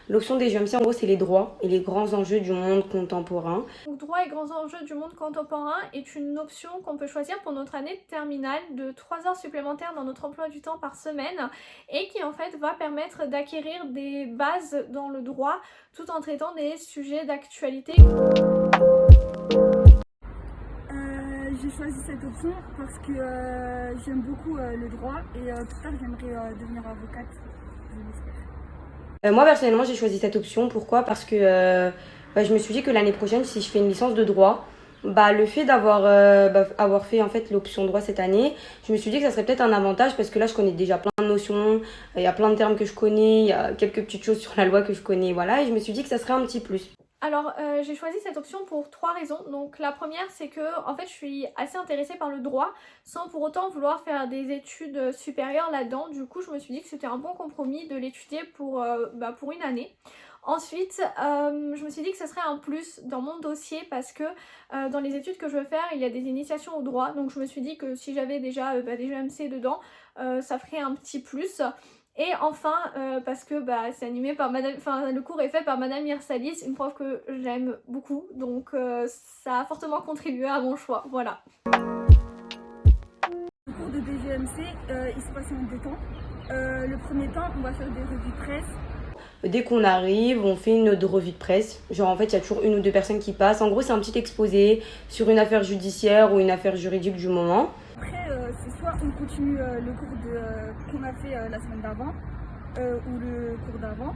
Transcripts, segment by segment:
L'option des GEMC, en gros, c'est les droits et les grands enjeux du monde contemporain. Donc, droits et grands enjeux du monde contemporain est une option qu'on peut choisir pour notre année de terminale de 3 heures supplémentaires dans notre emploi du temps par semaine et qui en fait va permettre d'acquérir des bases dans le droit tout en traitant des sujets d'actualité. J'ai choisi cette option parce que j'aime beaucoup le droit et plus tard j'aimerais devenir avocate, je l'espère. Moi, personnellement, j'ai choisi cette option. Pourquoi? Parce que je me suis dit que l'année prochaine, si je fais une licence de droit, le fait d'avoir avoir fait en fait l'option droit cette année, je me suis dit que ça serait peut-être un avantage parce que là, je connais déjà plein de notions, il y a plein de termes que je connais, il y a quelques petites choses sur la loi que je connais, voilà, et je me suis dit que ça serait un petit plus. Alors, j'ai choisi cette option pour 3 raisons. Donc, la première, c'est que en fait, je suis assez intéressée par le droit, sans pour autant vouloir faire des études supérieures là-dedans. Du coup, je me suis dit que c'était un bon compromis de l'étudier pour une année. Ensuite, je me suis dit que ça serait un plus dans mon dossier parce que dans les études que je veux faire, il y a des initiations au droit. Donc, je me suis dit que si j'avais déjà des GEMC dedans, ça ferait un petit plus. Et enfin, parce que c'est animé par le cours est fait par Madame Mirsalis, une prof que j'aime beaucoup, donc ça a fortement contribué à mon choix, voilà. Le cours de DGMC, il se passe en 2 temps. Le premier temps, on va faire des revues de presse. Dès qu'on arrive, on fait une revue de presse. Genre, en fait, il y a toujours une ou deux personnes qui passent. En gros, c'est un petit exposé sur une affaire judiciaire ou une affaire juridique du moment. Après, c'est soit on continue le cours qu'on a fait la semaine d'avant ou le cours d'avant,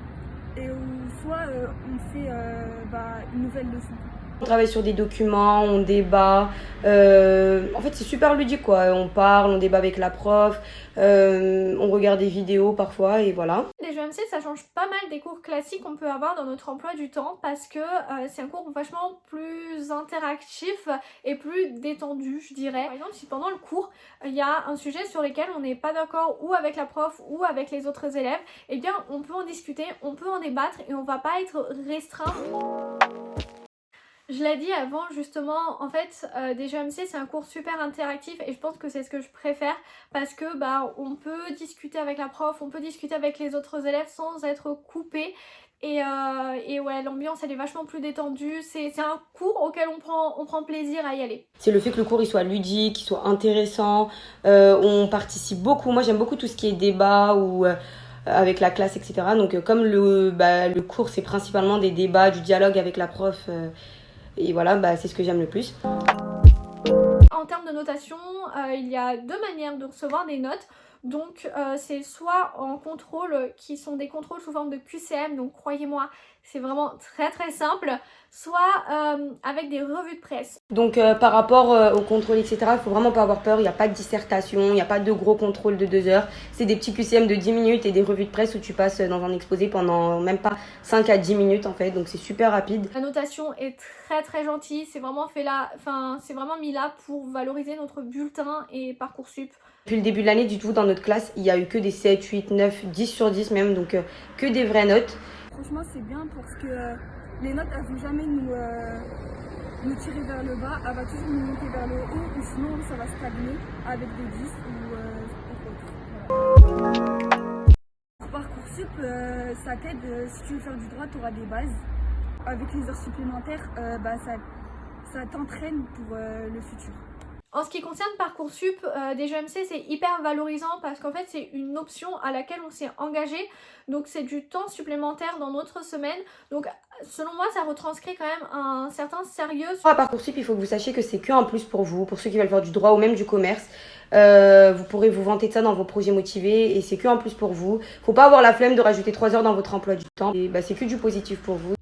ou soit on fait une nouvelle leçon. On travaille sur des documents, on débat. En fait, c'est super ludique, quoi. On parle, on débat avec la prof, on regarde des vidéos parfois, et voilà. Les GEMC, ça change pas mal des cours classiques qu'on peut avoir dans notre emploi du temps parce que c'est un cours vachement plus interactif et plus détendu, je dirais. Par exemple, si pendant le cours, il y a un sujet sur lequel on n'est pas d'accord ou avec la prof ou avec les autres élèves, eh bien, on peut en discuter, on peut en débattre et on va pas être restreint. Je l'ai dit avant, justement, en fait, des GEMC, c'est un cours super interactif et je pense que c'est ce que je préfère parce que on peut discuter avec la prof, on peut discuter avec les autres élèves sans être coupé. Et ouais, l'ambiance, elle est vachement plus détendue. C'est un cours auquel on prend plaisir à y aller. C'est le fait que le cours il soit ludique, qu'il soit intéressant, on participe beaucoup. Moi, j'aime beaucoup tout ce qui est débat ou avec la classe, etc. Donc, comme le cours, c'est principalement des débats, du dialogue avec la prof, et voilà, c'est ce que j'aime le plus. En termes de notation, il y a 2 manières de recevoir des notes. Donc c'est soit en contrôle qui sont des contrôles sous forme de QCM, donc croyez-moi c'est vraiment très très simple, soit avec des revues de presse. Donc par rapport au contrôle, etc., il faut vraiment pas avoir peur, il n'y a pas de dissertation, il n'y a pas de gros contrôle de 2 heures. C'est des petits QCM de 10 minutes et des revues de presse où tu passes dans un exposé pendant même pas 5 à 10 minutes en fait, donc c'est super rapide. La notation est très très gentille, c'est vraiment c'est vraiment mis là pour valoriser notre bulletin et Parcoursup. Depuis le début de l'année, du tout, dans notre classe, il y a eu que des 7, 8, 9, 10 sur 10 même, donc que des vraies notes. Franchement, c'est bien parce que les notes, elles ne vont jamais nous tirer vers le bas, elle va toujours nous monter vers le haut, ou sinon ça va stagner avec des 10 ou autre. Voilà. Pour Parcoursup, ça t'aide, si tu veux faire du droit, tu auras des bases. Avec les heures supplémentaires, ça t'entraîne pour le futur. En ce qui concerne Parcoursup, des GEMC, c'est hyper valorisant parce qu'en fait c'est une option à laquelle on s'est engagé, donc c'est du temps supplémentaire dans notre semaine, donc selon moi ça retranscrit quand même un certain sérieux. À Parcoursup, il faut que vous sachiez que c'est que un plus pour vous, pour ceux qui veulent faire du droit ou même du commerce. Vous pourrez vous vanter de ça dans vos projets motivés et c'est que un plus pour vous. Faut pas avoir la flemme de rajouter 3 heures dans votre emploi du temps, et c'est que du positif pour vous.